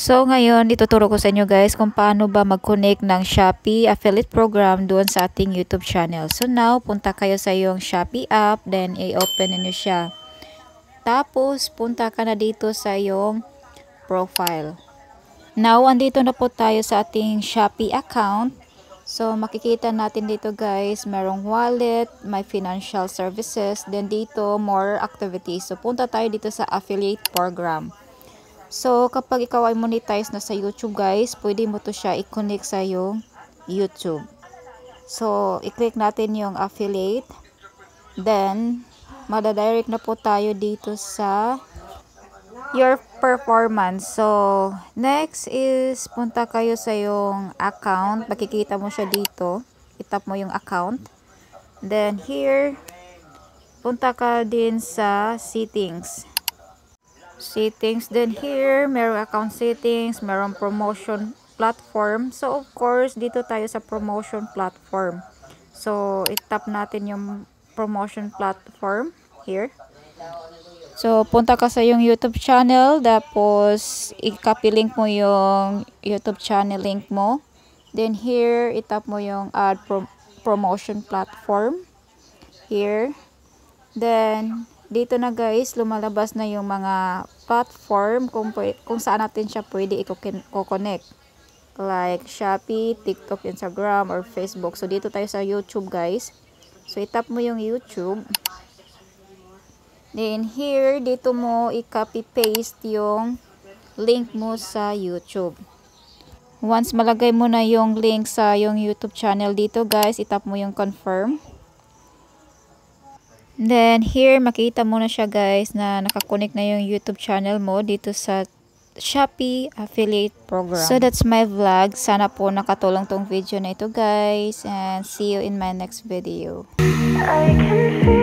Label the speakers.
Speaker 1: So ngayon, ituturo ko sa inyo guys kung paano ba mag-connect ng Shopee affiliate program doon sa ating YouTube channel. So now, punta kayo sa yung Shopee app, then i-open niyo siya. Tapos, punta ka na dito sa yung profile. Now, andito na po tayo sa ating Shopee account. So, makikita natin dito guys, merong wallet, may financial services, then dito, more activities. So, punta tayo dito sa affiliate program. So, kapag ikaw ay monetize na sa YouTube guys, pwede mo to siya i-connect sa yung YouTube. So, i-click natin yung affiliate. Then, madadirect na po tayo dito sa your performance. So, next is punta kayo sa yung account. Makikita mo siya dito. I-tap mo yung account. Then, here, punta ka din sa settings. Then here, merong account settings, merong promotion platform. So, of course, dito tayo sa promotion platform. So, i-tap natin yung promotion platform here. So, punta ka sa yung YouTube channel, tapos i-copy link mo yung YouTube channel link mo. Then here, i-tap mo yung add promotion platform here. Then, dito na guys, lumalabas na yung mga platform kung saan natin siya pwede i-connect. Like Shopee, TikTok, Instagram, or Facebook. So, dito tayo sa YouTube guys. So, i-tap mo yung YouTube. Then, here, dito mo i-copy-paste yung link mo sa YouTube. Once malagay mo na yung link sa yung YouTube channel dito guys, i-tap mo yung confirm. Then, here, makita mo na siya guys na nakakonect na yung YouTube channel mo dito sa Shopee affiliate program. So, that's my vlog. Sana po nakatulong tong video na ito guys. And see you in my next video. I can feel